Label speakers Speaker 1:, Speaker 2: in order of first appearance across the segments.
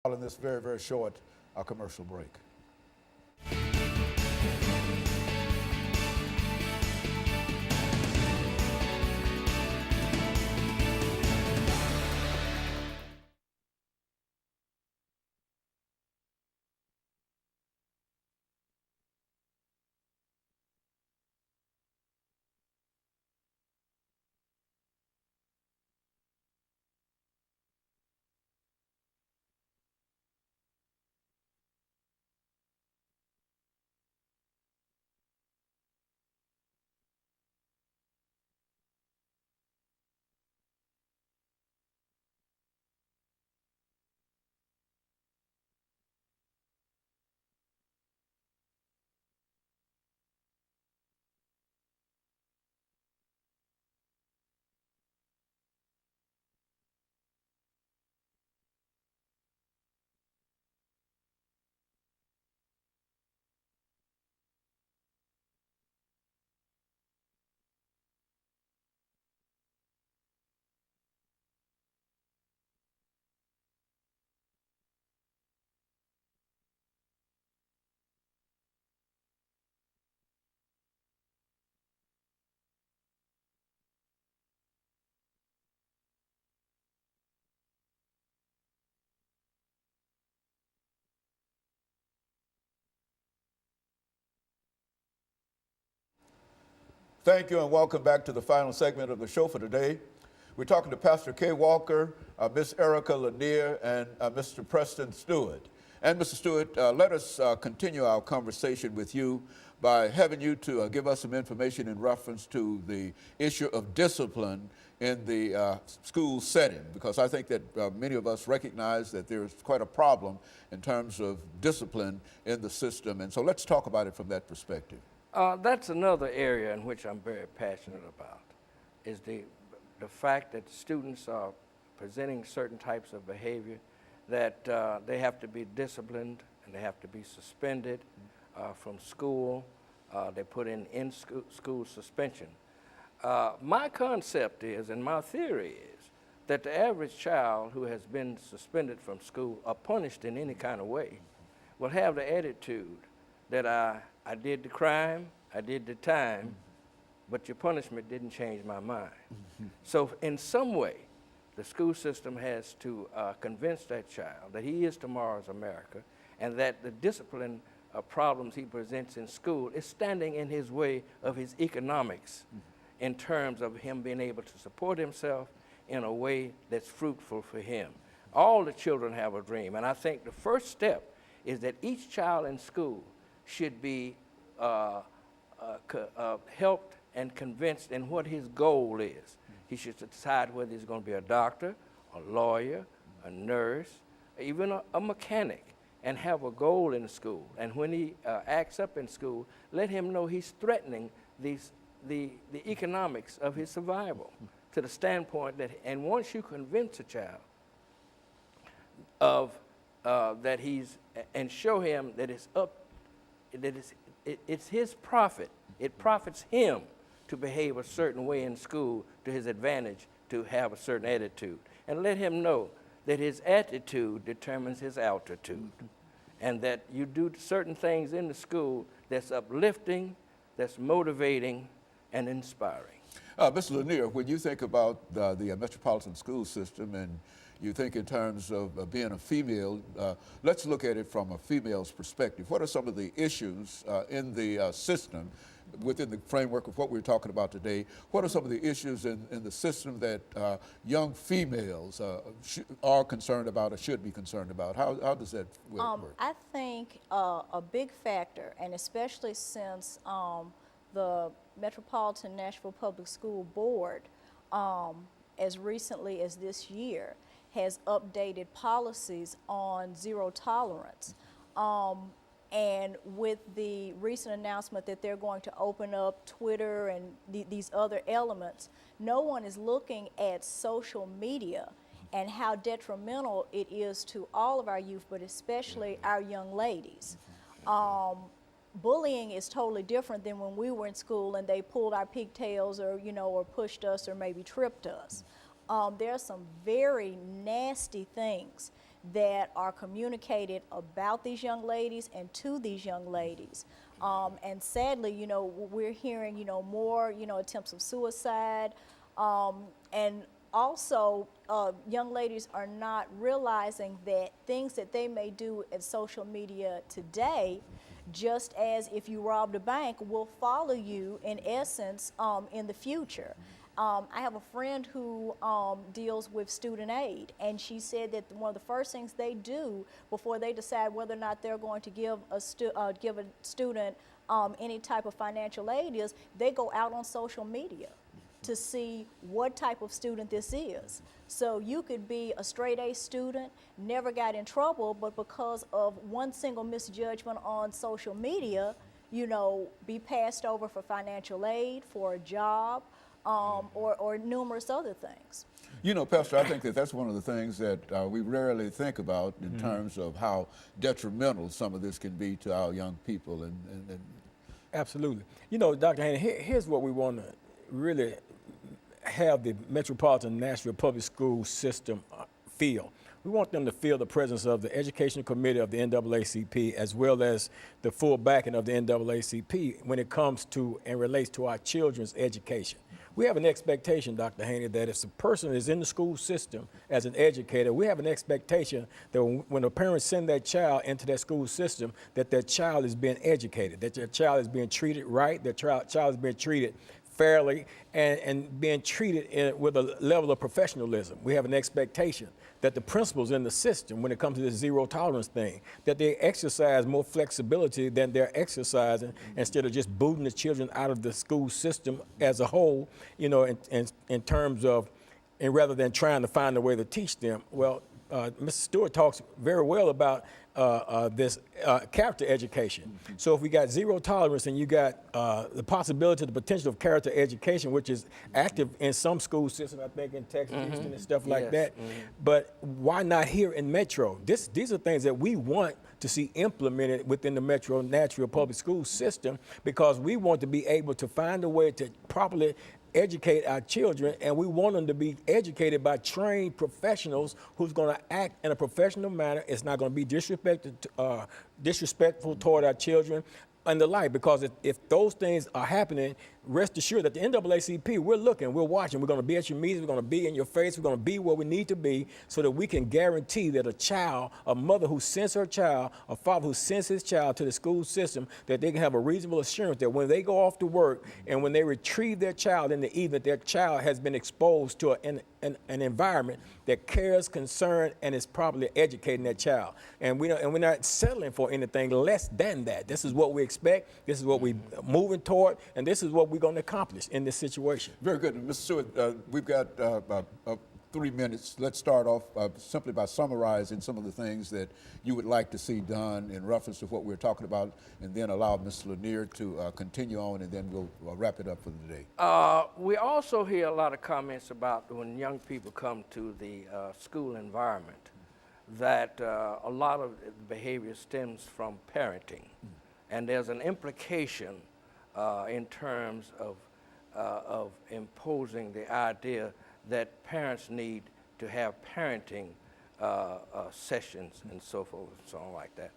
Speaker 1: In this very, very short commercial break. Thank you and welcome back to the final segment of the show for today. We're talking to Pastor KWalker, Miss Erica Lanier, and Mr. Preston Stewart. And Mr. Stewart, let us continue our conversation with you by having you to give us some information in reference to the issue of discipline in the school setting, because I think that many of us recognize that there's quite a problem in terms of discipline in the system. And so let's talk about it from that perspective.
Speaker 2: That's another area in which I'm very passionate about, is the fact that students are presenting certain types of behavior that they have to be disciplined and they have to be suspended from school. They put in school suspension. My concept is, and my theory is, that the average child who has been suspended from school or punished in any kind of way will have the attitude that I did the crime, I did the time, but your punishment didn't change my mind. So in some way, the school system has to convince that child that he is tomorrow's America and that the discipline problems he presents in school is standing in his way of his economics in terms of him being able to support himself in a way that's fruitful for him. All the children have a dream, and I think the first step is that each child in school should be helped and convinced in what his goal is. He should decide whether he's going to be a doctor, a lawyer, a nurse, even a mechanic, and have a goal in school. And when he acts up in school, let him know he's threatening the economics of his survival to the standpoint that, and once you convince a child of that he's, and show him that it's his profit. It profits him to behave a certain way in school to his advantage, to have a certain attitude. And let him know that his attitude determines his altitude. And that you do certain things in the school that's uplifting, that's motivating, and inspiring.
Speaker 1: Mr. Lanier, when you think about the metropolitan school system and you think in terms of being a female, let's look at it from a female's perspective. What are some of the issues in the system within the framework of what we're talking about today? What are some of the issues in the system that young females are concerned about or should be concerned about? How does that work?
Speaker 3: I think a big factor, and especially since the Metropolitan Nashville Public School Board, as recently as this year, has updated policies on zero tolerance. And with the recent announcement that they're going to open up Twitter and these other elements, no one is looking at social media and how detrimental it is to all of our youth, but especially our young ladies. Bullying is totally different than when we were in school and they pulled our pigtails or, or pushed us or maybe tripped us. There are some very nasty things that are communicated about these young ladies and to these young ladies. And sadly, you know, we're hearing, you know, more, you know, attempts of suicide, and also, young ladies are not realizing that things that they may do at social media today, just as if you robbed a bank, will follow you in essence in the future. I have a friend who deals with student aid, and she said that one of the first things they do before they decide whether or not they're going to give a student any type of financial aid is they go out on social media to see what type of student this is. So you could be a straight A student, never got in trouble, but because of one single misjudgment on social media, you know, be passed over for financial aid, for a job, or numerous other things.
Speaker 1: You know, Pastor, I think that that's one of the things that we rarely think about in terms of how detrimental some of this can be to our young people. And
Speaker 4: Absolutely. You know, Dr. Haney, here's what we want to really have the Metropolitan Nashville Public School system feel. We want them to feel the presence of the Educational Committee of the NAACP as well as the full backing of the NAACP when it comes to and relates to our children's education. We have an expectation, Dr. Haney, that if a person is in the school system as an educator, we have an expectation that when the parents send that child into that school system, that their child is being educated, that their child is being treated right, their child is being treated fairly, and being treated with a level of professionalism. We have an expectation that the principals in the system, when it comes to this zero tolerance thing, that they exercise more flexibility than they're exercising instead of just booting the children out of the school system as a whole, you know, in terms of, and rather than trying to find a way to teach them. Well, Mr. Stewart talks very well about this character education. So if we got zero tolerance and you got the possibility, the potential of character education, which is active in some school systems, I think in Texas, Houston and stuff like that. But why not here in Metro? These are things that we want to see implemented within the Metro Nashville Public School system, because we want to be able to find a way to properly educate our children, and we want them to be educated by trained professionals who's going to act in a professional manner. It's not going to be disrespectful toward our children and the like, because if those things are happening, rest assured that the NAACP, we're looking, we're watching, we're going to be at your meetings, we're going to be in your face, we're going to be where we need to be so that we can guarantee that a child, a mother who sends her child, a father who sends his child to the school system, that they can have a reasonable assurance that when they go off to work and when they retrieve their child in the evening, their child has been exposed to an environment that cares, concern, and is properly educating that child. And we're not settling for anything less than that. This is what we expect, this is what we're moving toward, and this is what we're going to accomplish in this situation.
Speaker 1: very good. Mr. Stewart, we've got about 3 minutes. Let's start off simply by summarizing some of the things that you would like to see done in reference to what we're talking about, and then allow Ms. Lanier to continue on, and then we'll wrap it up for the day.
Speaker 2: We also hear a lot of comments about when young people come to the school environment, that a lot of behavior stems from parenting. And there's an implication in terms of imposing the idea that parents need to have parenting sessions and so forth and so on like that.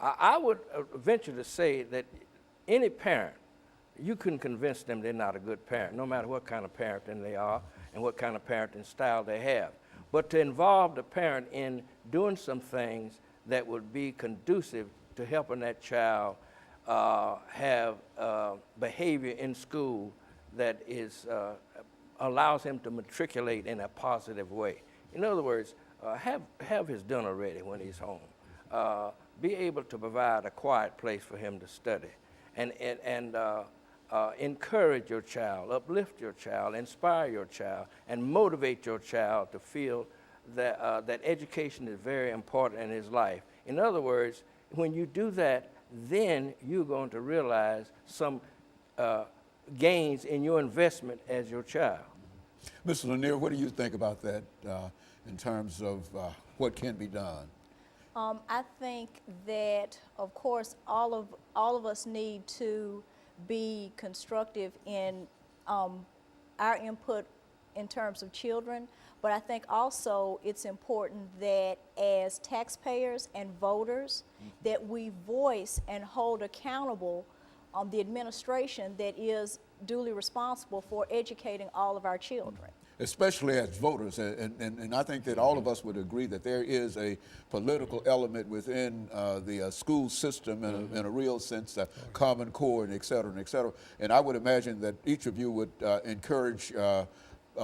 Speaker 2: I would venture to say that any parent, you can convince them they're not a good parent, no matter what kind of parenting they are and what kind of parenting style they have. But to involve the parent in doing some things that would be conducive to helping that child have behavior in school that is allows him to matriculate in a positive way. In other words, have his dinner ready when he's home. Be able to provide a quiet place for him to study, and encourage your child, uplift your child, inspire your child, and motivate your child to feel that that education is very important in his life. In other words, when you do that, then you're going to realize some gains in your investment as your child.
Speaker 1: Mr. Lanier, what do you think about that in terms of what can be done?
Speaker 3: I think that, of course, all of us need to be constructive in our input in terms of children, But I think also it's important that as taxpayers and voters, that we voice and hold accountable the administration that is duly responsible for educating all of our children.
Speaker 1: Especially as voters, and I think that all of us would agree that there is a political element within the school system in a real sense, Common Core and et cetera, and et cetera. And I would imagine that each of you would encourage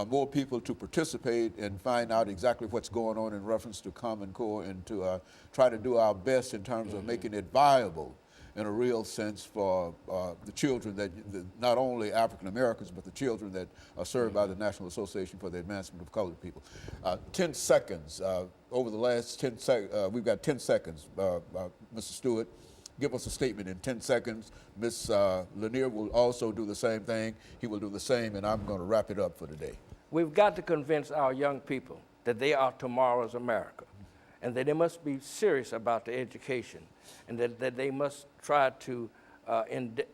Speaker 1: more people to participate and find out exactly what's going on in reference to Common Core, and to try to do our best in terms of making it viable in a real sense for the children that, not only African Americans, but the children that are served by the National Association for the Advancement of Colored People. 10 seconds, over the last 10 seconds, we've got 10 seconds. Mr. Stewart, give us a statement in 10 seconds. Ms. Lanier will also do the same thing. He will do the same, and I'm going to wrap it up for today.
Speaker 2: We've got to convince our young people that they are tomorrow's America, and that they must be serious about their education, and that they must try to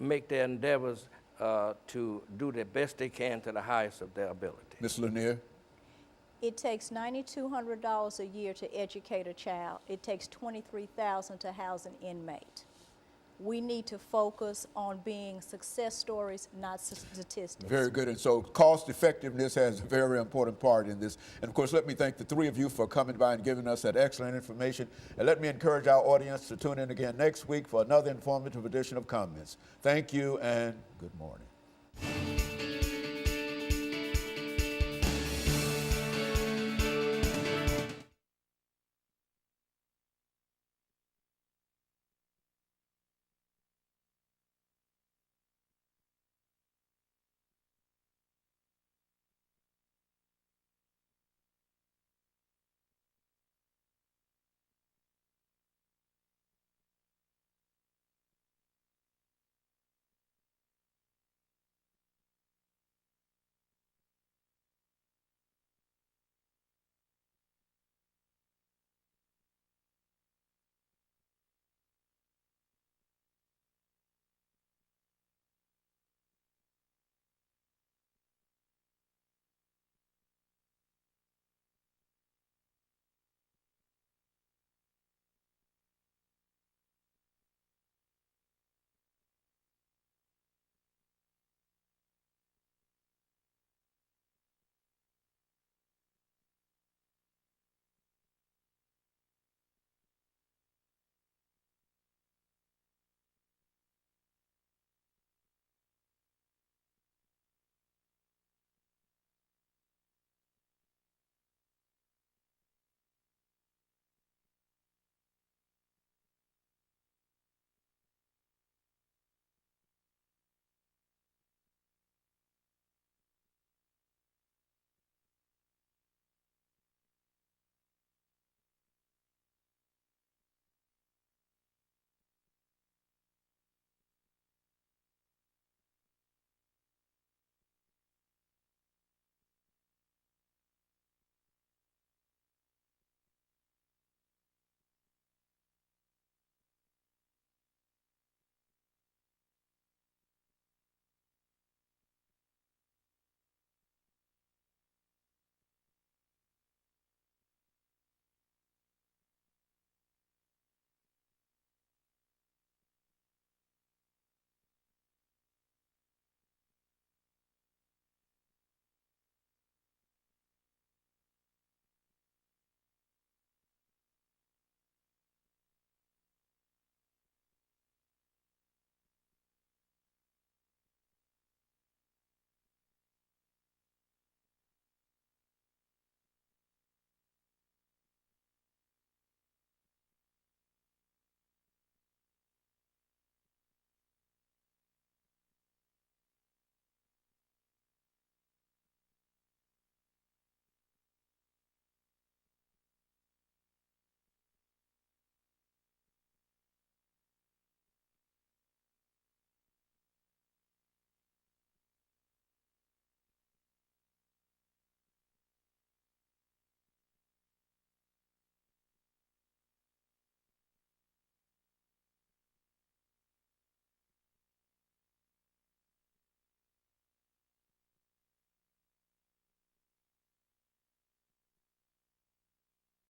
Speaker 2: make their endeavors to do the best they can to the highest of their ability.
Speaker 1: Ms. Lanier?
Speaker 3: It takes $9,200 a year to educate a child. It takes $23,000 to house an inmate. We need to focus on being success stories, not statistics.
Speaker 1: Very good. And so cost effectiveness has a very important part in this. And of course, let me thank the three of you for coming by and giving us that excellent information. And let me encourage our audience to tune in again next week for another informative edition of Comments. Thank you and good morning.